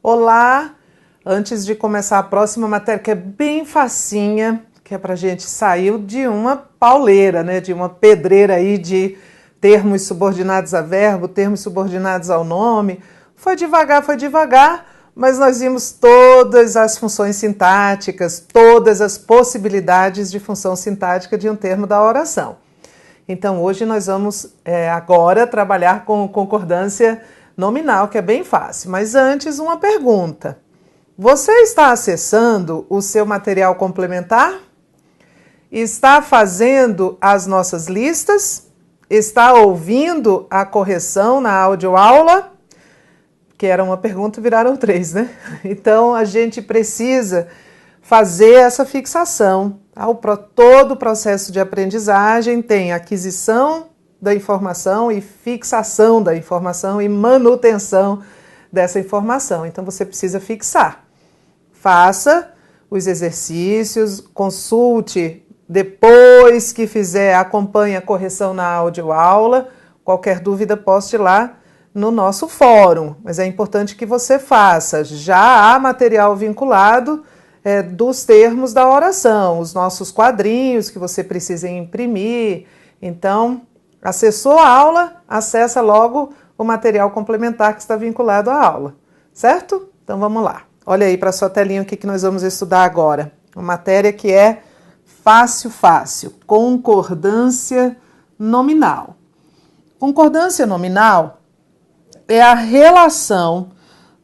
Olá! Antes de começar a próxima matéria, que é bem facinha, que é para a gente sair de uma pauleira, né? De uma pedreira aí de termos subordinados a verbo, termos subordinados ao nome. Foi devagar, mas nós vimos todas as funções sintáticas, todas as possibilidades de função sintática de um termo da oração. Então, hoje nós vamos agora trabalhar com concordância nominal, que é bem fácil. Mas antes, uma pergunta. Você está acessando o seu material complementar? Está fazendo as nossas listas? Está ouvindo a correção na audioaula? Que era uma pergunta, viraram 3, né? Então, a gente precisa fazer essa fixação. Todo o processo de aprendizagem tem aquisição da informação e fixação da informação e manutenção dessa informação. Então, você precisa fixar. Faça os exercícios, consulte, depois que fizer, acompanhe a correção na audioaula. Qualquer dúvida, poste lá no nosso fórum. Mas é importante que você faça. Já há material vinculado dos termos da oração, os nossos quadrinhos que você precisa imprimir. Então, acessou a aula, acessa logo o material complementar que está vinculado à aula, certo? Então, vamos lá. Olha aí para a sua telinha o que nós vamos estudar agora. Uma matéria que é fácil, concordância nominal. Concordância nominal é a relação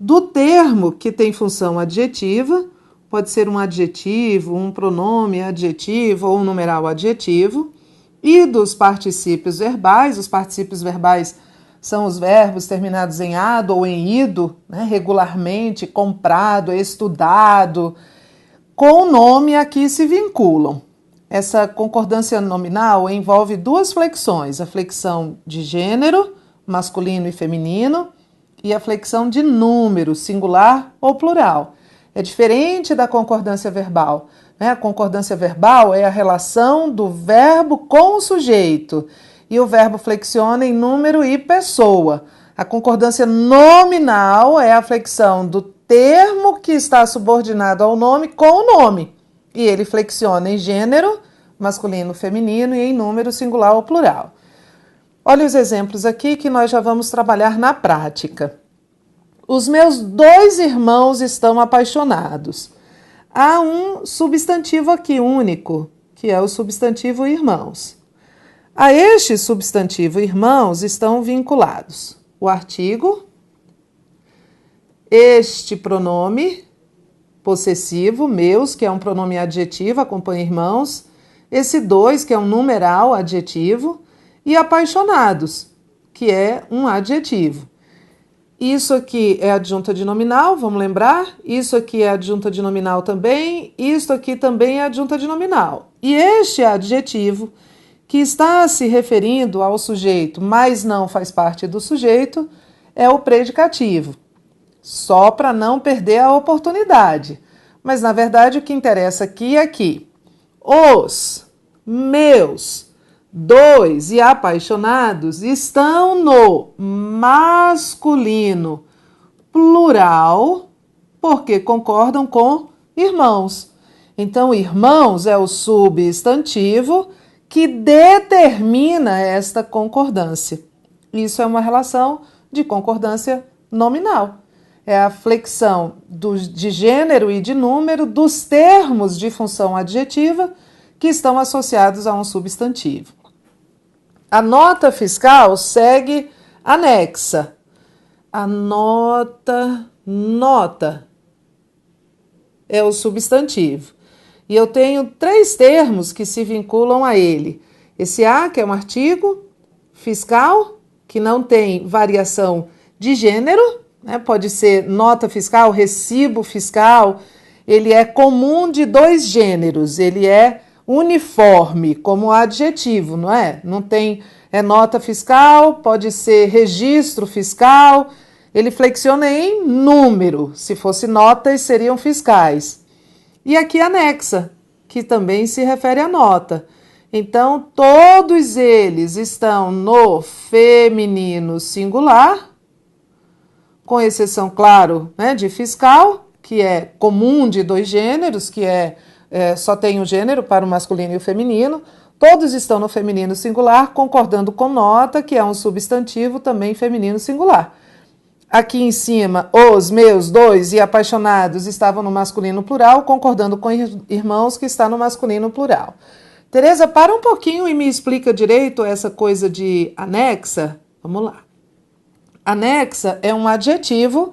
do termo que tem função adjetiva, pode ser um adjetivo, um pronome adjetivo ou um numeral adjetivo, e dos particípios verbais. Os particípios verbais são os verbos terminados em ado ou em ido, né? Regularmente, comprado, estudado, com o nome a que se vinculam. Essa concordância nominal envolve duas flexões, a flexão de gênero, masculino e feminino, e a flexão de número, singular ou plural. É diferente da concordância verbal, né? A concordância verbal é a relação do verbo com o sujeito, e o verbo flexiona em número e pessoa. A concordância nominal é a flexão do termo que está subordinado ao nome com o nome, e ele flexiona em gênero, masculino, feminino, e em número, singular ou plural. Olha os exemplos aqui que nós já vamos trabalhar na prática. Os meus 2 irmãos estão apaixonados. Há um substantivo aqui único, que é o substantivo irmãos. A este substantivo irmãos estão vinculados o artigo, este pronome possessivo, meus, que é um pronome adjetivo, acompanha irmãos, esse 2, que é um numeral adjetivo, e apaixonados, que é um adjetivo. Isso aqui é adjunta de nominal, vamos lembrar? Isso aqui é adjunta de nominal também, isso aqui também é adjunta de nominal. E este adjetivo, que está se referindo ao sujeito, mas não faz parte do sujeito, é o predicativo. Só para não perder a oportunidade. Mas, na verdade, o que interessa aqui é que os meus 2 e apaixonados estão no masculino plural, porque concordam com irmãos. Então, irmãos é o substantivo que determina esta concordância. Isso é uma relação de concordância nominal. É a flexão de gênero e de número dos termos de função adjetiva que estão associados a um substantivo. A nota fiscal segue anexa. A nota é o substantivo. E eu tenho 3 termos que se vinculam a ele. Esse A, que é um artigo fiscal, que não tem variação de gênero, né? Pode ser nota fiscal, recibo fiscal. Ele é comum de 2 gêneros. Ele é uniforme, como adjetivo, não é? Não tem nota fiscal, pode ser registro fiscal. Ele flexiona em número. Se fosse notas, seriam fiscais. E aqui anexa, que também se refere à nota. Então, todos eles estão no feminino singular, com exceção, claro, né, de fiscal, que é comum de dois gêneros, que só tem um gênero para o masculino e o feminino. Todos estão no feminino singular, concordando com nota, que é um substantivo também feminino singular. Aqui em cima, os, meus, dois e apaixonados estavam no masculino plural, concordando com irmãos, que está no masculino plural. Tereza, para um pouquinho e me explica direito essa coisa de anexa. Vamos lá. Anexa é um adjetivo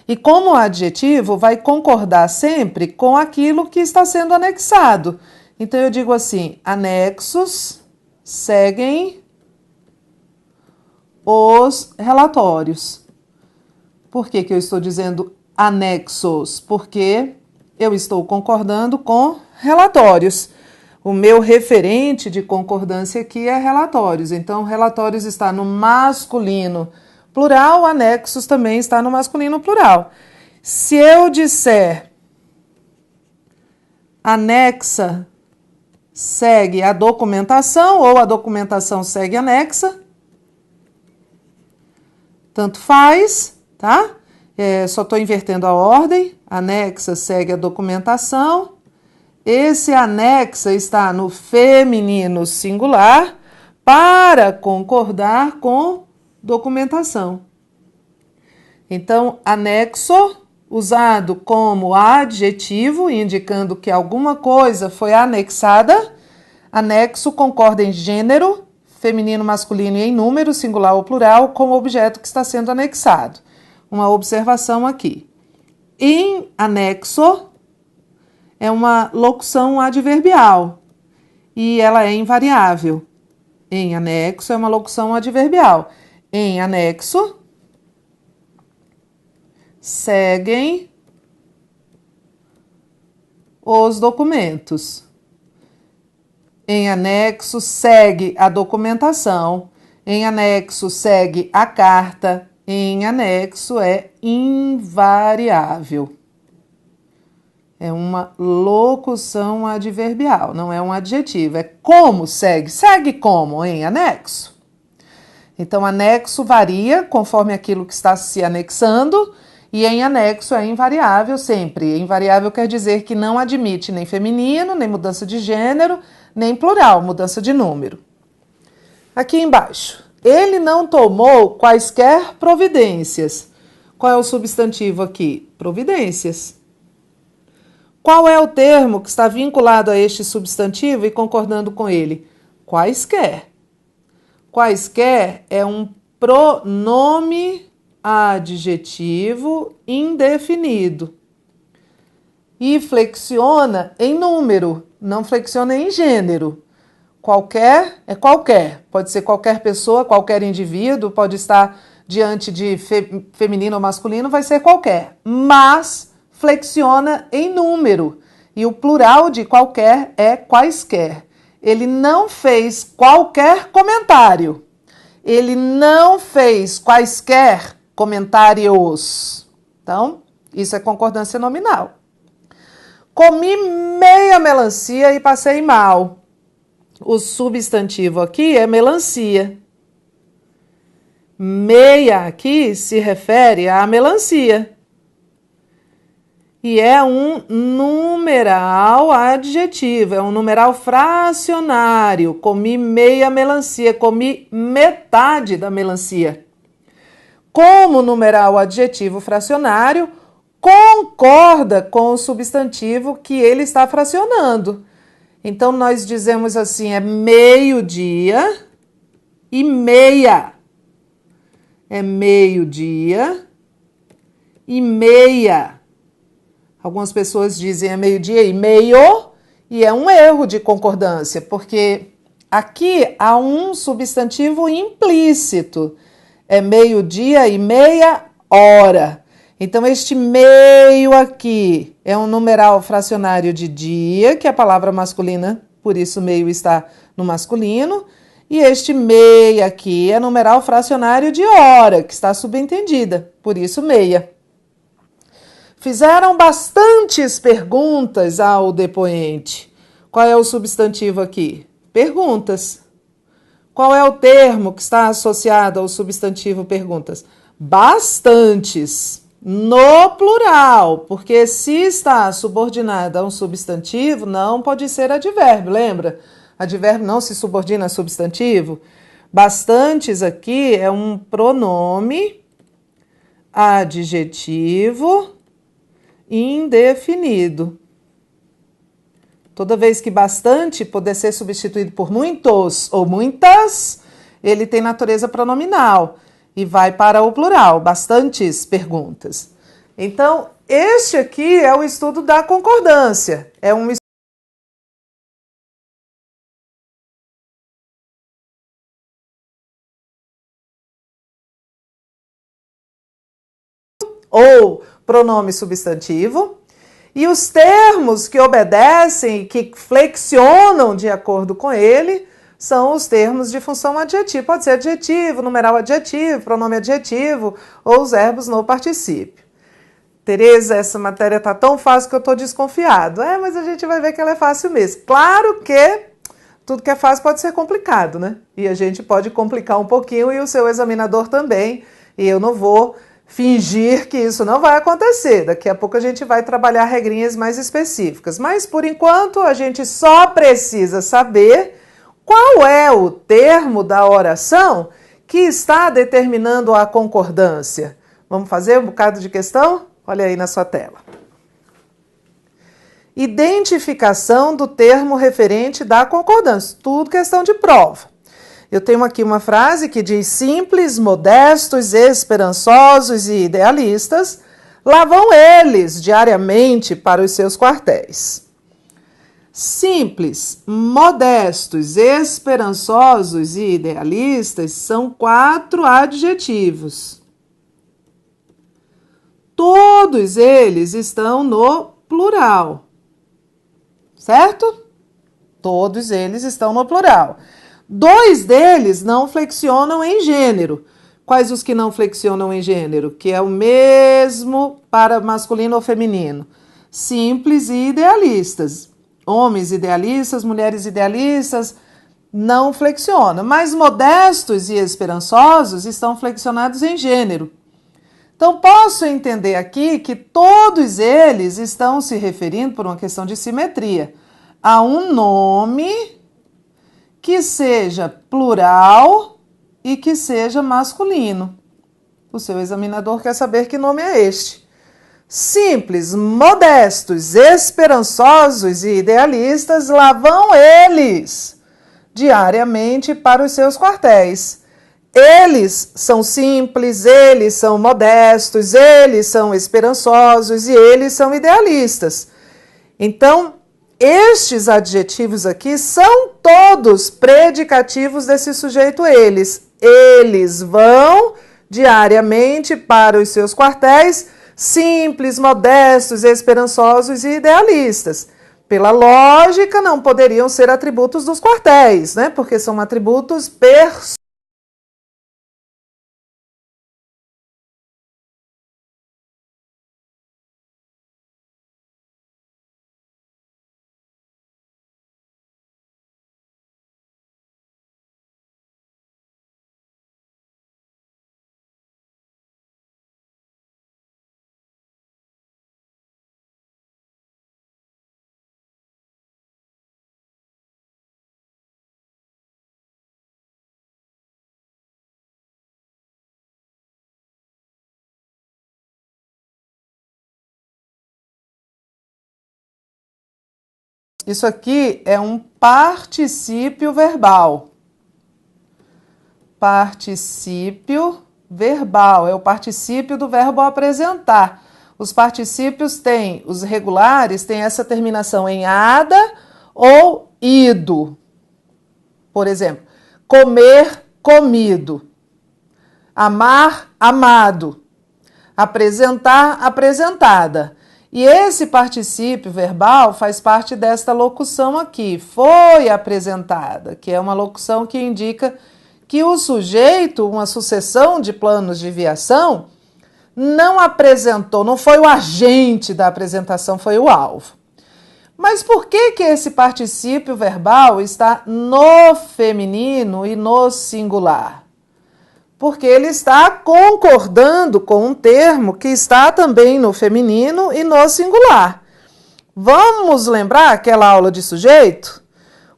e, como adjetivo, vai concordar sempre com aquilo que está sendo anexado. Então, eu digo assim, anexos seguem os relatórios. Por que eu estou dizendo anexos? Porque eu estou concordando com relatórios. O meu referente de concordância aqui é relatórios. Então, relatórios está no masculino plural, anexos também está no masculino plural. Se eu disser anexa segue a documentação ou a documentação segue anexa, tanto faz, tá? Só estou invertendo a ordem. Anexa segue a documentação. Esse anexa está no feminino singular para concordar com documentação. Então, anexo, usado como adjetivo, indicando que alguma coisa foi anexada. Anexo concorda em gênero, feminino, masculino e em número, singular ou plural, com o objeto que está sendo anexado. Uma observação aqui. Em anexo é uma locução adverbial e ela é invariável. Em anexo é uma locução adverbial. Em anexo seguem os documentos. Em anexo segue a documentação. Em anexo segue a carta. Em anexo é invariável. É uma locução adverbial, não é um adjetivo. É como segue. Segue como? Em anexo. Então, anexo varia conforme aquilo que está se anexando e em anexo é invariável sempre. Invariável quer dizer que não admite nem feminino, nem mudança de gênero, nem plural, mudança de número. Aqui embaixo. Ele não tomou quaisquer providências. Qual é o substantivo aqui? Providências. Qual é o termo que está vinculado a este substantivo e concordando com ele? Quaisquer. Quaisquer é um pronome adjetivo indefinido. E flexiona em número, não flexiona em gênero. Qualquer é qualquer. Pode ser qualquer pessoa, qualquer indivíduo, pode estar diante de feminino ou masculino, vai ser qualquer. Mas flexiona em número. E o plural de qualquer é quaisquer. Ele não fez qualquer comentário. Ele não fez quaisquer comentários. Então, isso é concordância nominal. Comi meia melancia e passei mal. O substantivo aqui é melancia. Meia aqui se refere à melancia. E é um numeral adjetivo, é um numeral fracionário. Comi meia melancia, comi metade da melancia. Como numeral adjetivo fracionário, concorda com o substantivo que ele está fracionando. Então, nós dizemos assim, é meio-dia e meia. É meio-dia e meia. Algumas pessoas dizem é meio-dia e meio, e é um erro de concordância, porque aqui há um substantivo implícito. É meio-dia e meia hora. Então, este meio aqui é um numeral fracionário de dia, que é a palavra masculina, por isso meio está no masculino. E este meia aqui é numeral fracionário de hora, que está subentendida, por isso meia. Fizeram bastantes perguntas ao depoente. Qual é o substantivo aqui? Perguntas. Qual é o termo que está associado ao substantivo perguntas? Bastantes, no plural, porque se está subordinada a um substantivo, não pode ser advérbio, lembra? Advérbio não se subordina a substantivo. Bastantes aqui é um pronome adjetivo indefinido. Toda vez que bastante poder ser substituído por muitos ou muitas, ele tem natureza pronominal e vai para o plural, bastantes perguntas. Então, este aqui é o estudo da concordância. É um ou pronome substantivo, e os termos que obedecem e que flexionam de acordo com ele são os termos de função adjetiva. Pode ser adjetivo, numeral adjetivo, pronome adjetivo ou os verbos no particípio. Tereza, essa matéria está tão fácil que eu estou desconfiado. Mas a gente vai ver que ela é fácil mesmo. Claro que tudo que é fácil pode ser complicado, né? E a gente pode complicar um pouquinho e o seu examinador também. E eu não vou fingir que isso não vai acontecer. Daqui a pouco a gente vai trabalhar regrinhas mais específicas. Mas, por enquanto, a gente só precisa saber qual é o termo da oração que está determinando a concordância. Vamos fazer um bocado de questão? Olha aí na sua tela. Identificação do termo referente da concordância. Tudo questão de prova. Eu tenho aqui uma frase que diz: simples, modestos, esperançosos e idealistas, lá vão eles diariamente para os seus quartéis. Simples, modestos, esperançosos e idealistas são 4 adjetivos. Todos eles estão no plural, certo? Todos eles estão no plural. 2 deles não flexionam em gênero. Quais os que não flexionam em gênero? Que é o mesmo para masculino ou feminino. Simples e idealistas. Homens idealistas, mulheres idealistas, não flexionam. Mas modestos e esperançosos estão flexionados em gênero. Então, posso entender aqui que todos eles estão se referindo, por uma questão de simetria, a um nome que seja plural e que seja masculino. O seu examinador quer saber que nome é este. Simples, modestos, esperançosos e idealistas, lá vão eles diariamente para os seus quartéis. Eles são simples, eles são modestos, eles são esperançosos e eles são idealistas. Então, estes adjetivos aqui são todos predicativos desse sujeito eles. Eles vão diariamente para os seus quartéis, simples, modestos, esperançosos e idealistas. Pela lógica, não poderiam ser atributos dos quartéis, né? Porque são atributos personais. Isso aqui é um particípio verbal. Particípio verbal é o particípio do verbo apresentar. Os particípios têm, os regulares têm essa terminação em ada ou ido. Por exemplo, comer, comido. Amar, amado. Apresentar, apresentada. E esse particípio verbal faz parte desta locução aqui, foi apresentada, que é uma locução que indica que o sujeito, uma sucessão de planos de viação, não apresentou, não foi o agente da apresentação, foi o alvo. Mas por que que esse particípio verbal está no feminino e no singular? porque ele está concordando com um termo que está também no feminino e no singular. Vamos lembrar aquela aula de sujeito?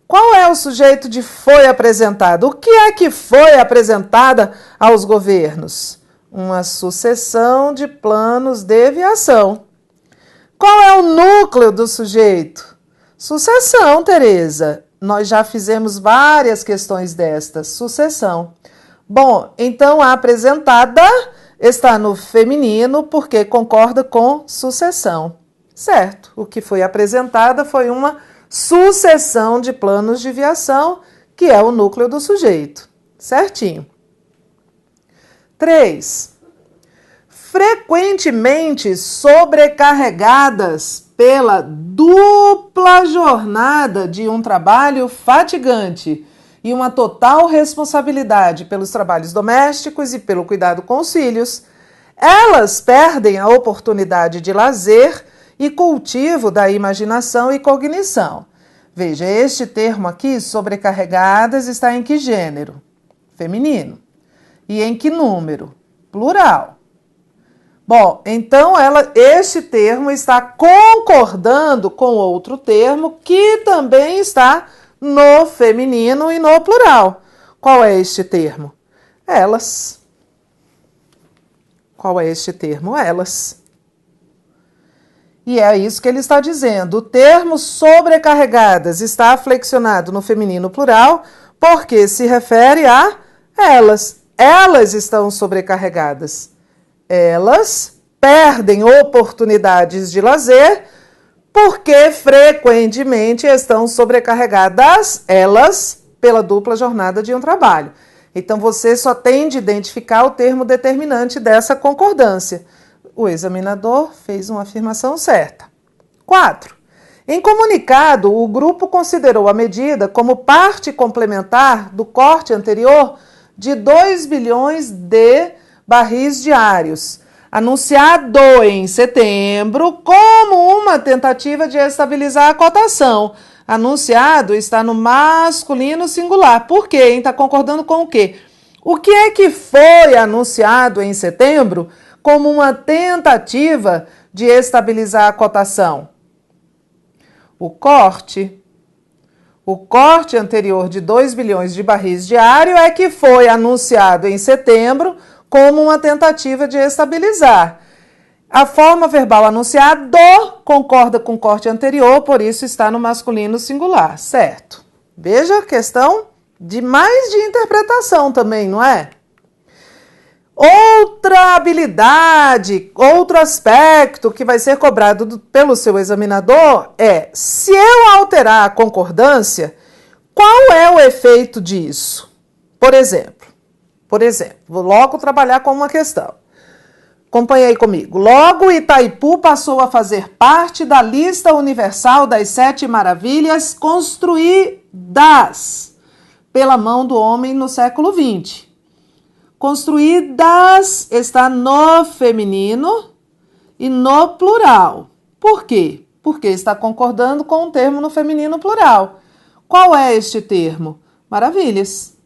Qual é o sujeito de foi apresentado? O que é que foi apresentada aos governos? Uma sucessão de planos de viação. Qual é o núcleo do sujeito? Sucessão, Tereza. Nós já fizemos várias questões destas. Sucessão. Bom, então a apresentada está no feminino porque concorda com sucessão. Certo. O que foi apresentada foi uma sucessão de planos de viação, que é o núcleo do sujeito. Certinho. 3. Frequentemente sobrecarregadas pela dupla jornada de um trabalho fatigante e uma total responsabilidade pelos trabalhos domésticos e pelo cuidado com os filhos, elas perdem a oportunidade de lazer e cultivo da imaginação e cognição. Veja, este termo aqui, sobrecarregadas, está em que gênero? Feminino. E em que número? Plural. Bom, então este termo está concordando com outro termo que também está no feminino e no plural. Qual é este termo? Elas. Qual é este termo? Elas. E é isso que ele está dizendo. O termo sobrecarregadas está flexionado no feminino plural porque se refere a elas. Elas estão sobrecarregadas. Elas perdem oportunidades de lazer porque frequentemente estão sobrecarregadas, elas, pela dupla jornada de um trabalho. Então, você só tem de identificar o termo determinante dessa concordância. O examinador fez uma afirmação certa. 4. Em comunicado, o grupo considerou a medida como parte complementar do corte anterior de 2 bilhões de barris diários, anunciado em setembro como uma tentativa de estabilizar a cotação. Anunciado está no masculino singular. Por quê? Está concordando com o quê? O que é que foi anunciado em setembro como uma tentativa de estabilizar a cotação? O corte anterior de 2 bilhões de barris diário é que foi anunciado em setembro como uma tentativa de estabilizar. A forma verbal anunciado concorda com o corte anterior, por isso está no masculino singular, certo? Veja a questão de mais de interpretação também, não é? Outra habilidade, outro aspecto que vai ser cobrado pelo seu examinador é: se eu alterar a concordância, qual é o efeito disso? Por exemplo, vou logo trabalhar com uma questão. Acompanhe aí comigo. Logo, Itaipu passou a fazer parte da lista universal das 7 maravilhas construídas pela mão do homem no século XX. Construídas está no feminino e no plural. Por quê? Porque está concordando com um termo no feminino plural. Qual é este termo? Maravilhas.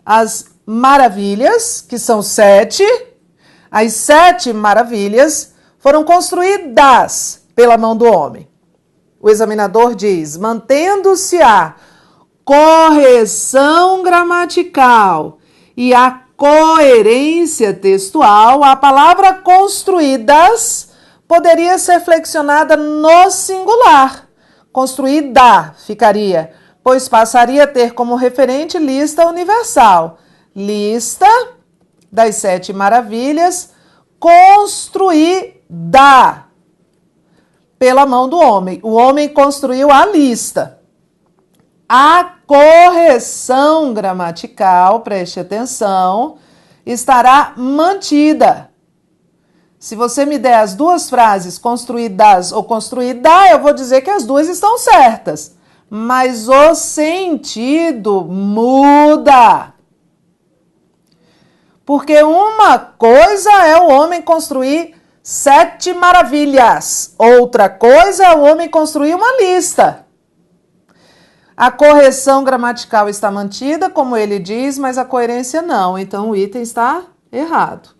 As maravilhas, que são 7, as 7 maravilhas foram construídas pela mão do homem. O examinador diz: mantendo-se a correção gramatical e a coerência textual, a palavra construídas poderia ser flexionada no singular. Construída ficaria, pois passaria a ter como referente lista universal. Lista das 7 maravilhas construída pela mão do homem. O homem construiu a lista. A correção gramatical, preste atenção, estará mantida. Se você me der as duas frases, construídas ou construída, eu vou dizer que as duas estão certas. Mas o sentido muda. Porque uma coisa é o homem construir 7 maravilhas. Outra coisa é o homem construir uma lista. A correção gramatical está mantida, como ele diz, mas a coerência não. Então, o item está errado.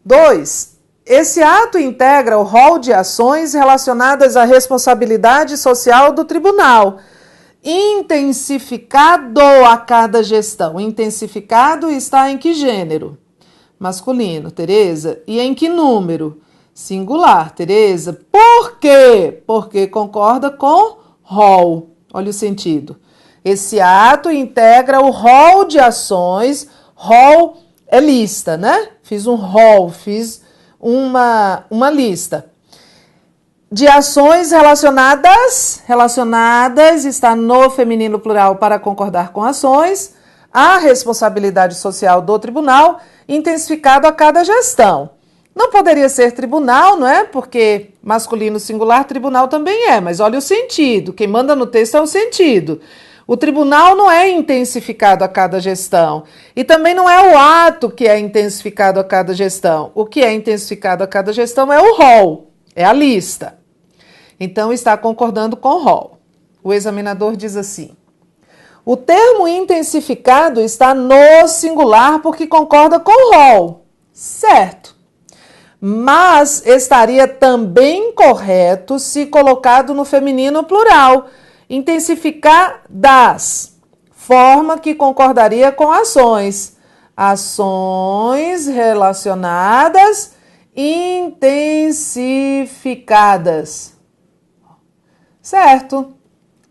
2. Esse ato integra o rol de ações relacionadas à responsabilidade social do tribunal, intensificado a cada gestão. Intensificado está em que gênero? Masculino, Tereza. E em que número? Singular, Tereza. Por quê? Porque concorda com rol. Olha o sentido. Esse ato integra o rol de ações. Rol é lista, né? Fiz um rol, fiz uma lista de ações relacionadas, está no feminino plural para concordar com ações, a responsabilidade social do tribunal, intensificado a cada gestão. Não poderia ser tribunal, não é? Porque masculino singular, tribunal também é, mas olha o sentido, quem manda no texto é o sentido. O tribunal não é intensificado a cada gestão. E também não é o ato que é intensificado a cada gestão. O que é intensificado a cada gestão é o rol, é a lista. Então, está concordando com o rol. O examinador diz assim: o termo intensificado está no singular porque concorda com o rol. Certo. Mas estaria também correto se colocado no feminino plural. Intensificadas, forma que concordaria com ações. Ações relacionadas, intensificadas. Certo,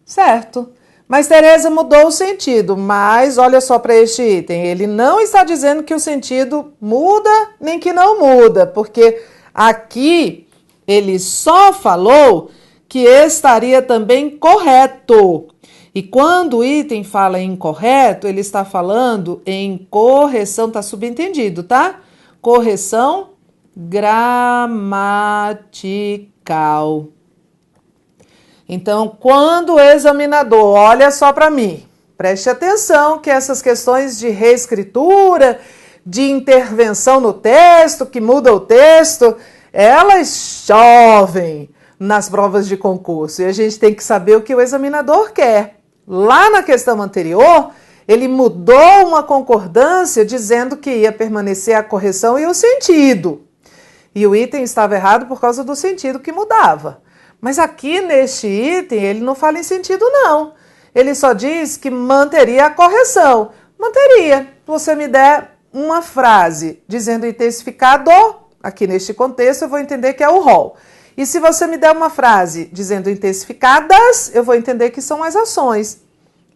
certo. Mas Tereza mudou o sentido, mas olha só para este item. Ele não está dizendo que o sentido muda nem que não muda, porque aqui ele só falou que estaria também correto. E quando o item fala em incorreto, ele está falando em correção, tá subentendido, tá? Correção gramatical. Então, quando o examinador, olha só para mim, preste atenção que essas questões de reescritura, de intervenção no texto, que muda o texto, elas chovem nas provas de concurso. E a gente tem que saber o que o examinador quer. Lá na questão anterior, ele mudou uma concordância dizendo que ia permanecer a correção e o sentido. E o item estava errado por causa do sentido que mudava. Mas aqui neste item, ele não fala em sentido, não. Ele só diz que manteria a correção. Manteria. Você me der uma frase dizendo intensificado, aqui neste contexto, eu vou entender que é o rol. E se você me der uma frase dizendo intensificadas, eu vou entender que são as ações.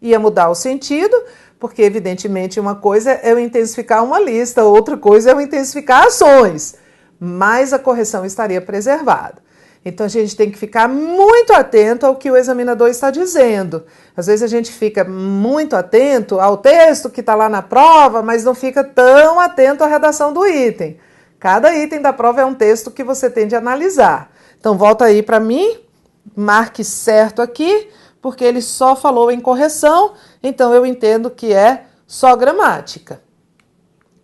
Ia mudar o sentido, porque evidentemente uma coisa é eu intensificar uma lista, outra coisa é eu intensificar ações. Mas a correção estaria preservada. Então a gente tem que ficar muito atento ao que o examinador está dizendo. Às vezes a gente fica muito atento ao texto que está lá na prova, mas não fica tão atento à redação do item. Cada item da prova é um texto que você tem de analisar. Então, volta aí para mim, marque certo aqui, porque ele só falou em correção, então eu entendo que é só gramática.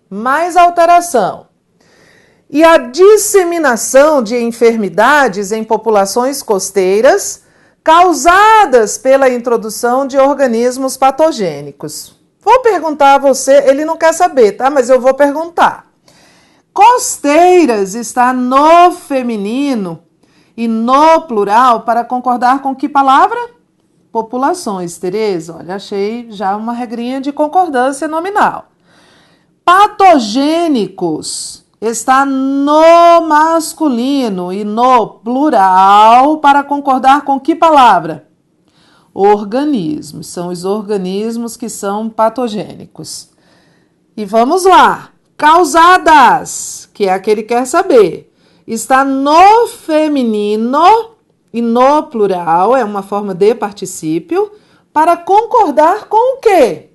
Mais alteração. E a disseminação de enfermidades em populações costeiras causadas pela introdução de organismos patogênicos. Vou perguntar a você, ele não quer saber, tá? Mas eu vou perguntar. Costeiras está no feminino e no plural para concordar com que palavra? Populações, Tereza. Olha, achei já uma regrinha de concordância nominal. Patogênicos está no masculino e no plural para concordar com que palavra? Organismos. São os organismos que são patogênicos. E vamos lá. Causadas, que é a que ele quer saber, está no feminino e no plural, é uma forma de particípio, para concordar com o quê?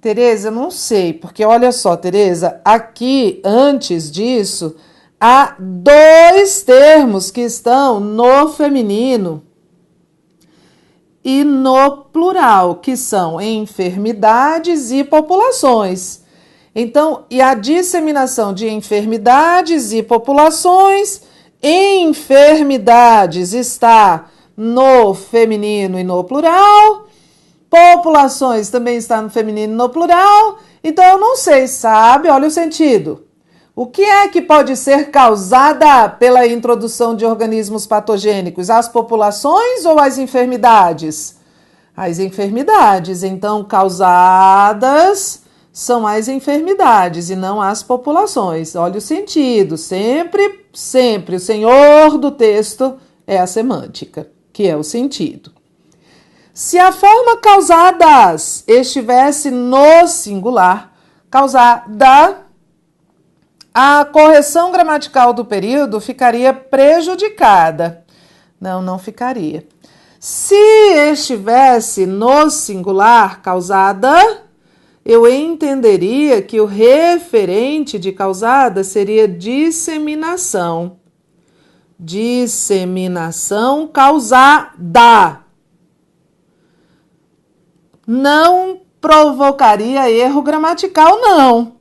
Tereza, não sei, porque olha só, Tereza, aqui, antes disso, há dois termos que estão no feminino e no plural, que são enfermidades e populações. Então, e a disseminação de enfermidades e populações, enfermidades está no feminino e no plural. Populações também está no feminino e no plural. Então, eu não sei, sabe? Olha o sentido. O que é que pode ser causada pela introdução de organismos patogênicos? As populações ou as enfermidades? As enfermidades. Então, causadas são as enfermidades e não as populações. Olha o sentido. Sempre, sempre o senhor do texto é a semântica, que é o sentido. Se a forma causadas estivesse no singular, causada, a correção gramatical do período ficaria prejudicada. Não ficaria. Se estivesse no singular, causada, eu entenderia que o referente de causada seria disseminação. Disseminação causada. Não provocaria erro gramatical, não.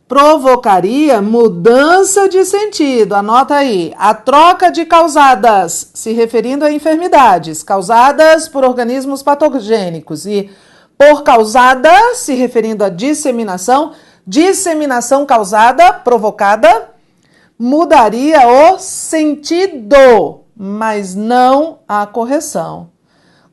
Provocaria mudança de sentido. Anota aí. A troca de causadas, se referindo a enfermidades, causadas por organismos patogênicos, e por causada, se referindo à disseminação, disseminação causada, provocada, mudaria o sentido, mas não a correção.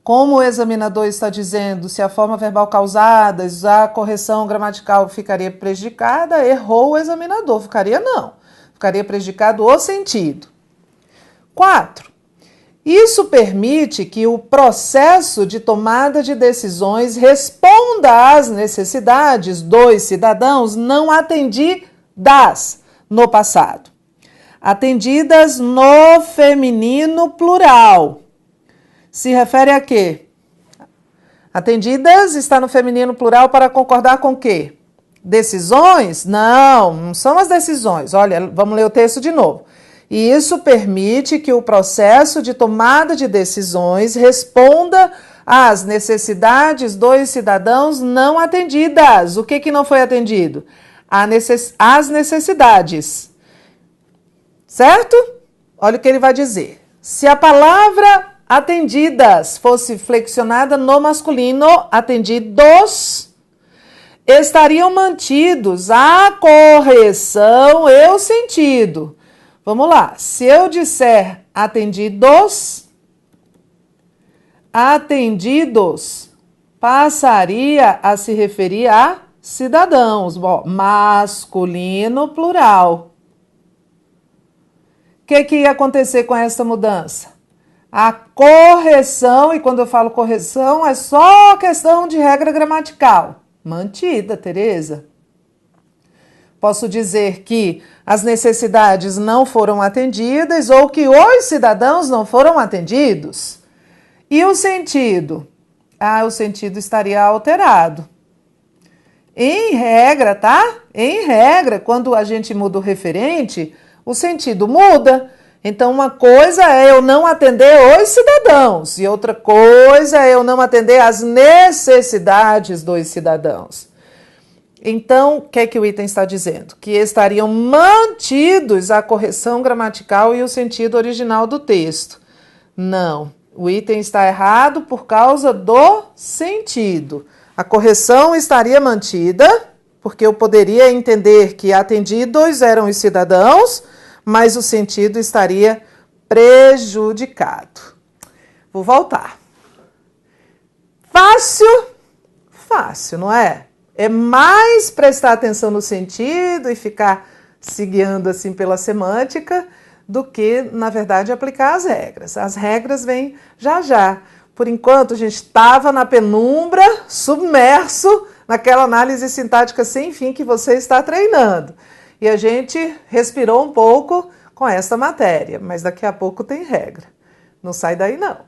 Como o examinador está dizendo, se a forma verbal causada, a correção gramatical ficaria prejudicada, errou o examinador, ficaria não. Ficaria prejudicado o sentido. 4. Isso permite que o processo de tomada de decisões responda às necessidades dos cidadãos não atendidas no passado. Atendidas no feminino plural. Se refere a quê? Atendidas está no feminino plural para concordar com o quê? Decisões? Não são as decisões. Olha, vamos ler o texto de novo. E isso permite que o processo de tomada de decisões responda às necessidades dos cidadãos não atendidas. O que não foi atendido? As necessidades. Certo? Olha o que ele vai dizer. Se a palavra atendidas fosse flexionada no masculino, atendidos, estariam mantidos a correção e o sentido. Vamos lá. Se eu disser atendidos, passaria a se referir a cidadãos. Bom, masculino plural. O que ia acontecer com essa mudança? A correção, e quando eu falo correção, é só questão de regra gramatical. Mantida, Tereza. Posso dizer que as necessidades não foram atendidas ou que os cidadãos não foram atendidos. E o sentido? O sentido estaria alterado. Em regra, tá? Em regra, quando a gente muda o referente, o sentido muda. Então, uma coisa é eu não atender os cidadãos e outra coisa é eu não atender as necessidades dos cidadãos. Então, o que é que o item está dizendo? Que estariam mantidos a correção gramatical e o sentido original do texto. Não, o item está errado por causa do sentido. A correção estaria mantida, porque eu poderia entender que atendidos eram os cidadãos, mas o sentido estaria prejudicado. Vou voltar. Fácil? Fácil, não é? É mais prestar atenção no sentido e ficar se guiando assim pela semântica do que, na verdade, aplicar as regras. As regras vêm já já. Por enquanto, a gente estava na penumbra, submerso naquela análise sintática sem fim que você está treinando. E a gente respirou um pouco com esta matéria, mas daqui a pouco tem regra. Não sai daí, não.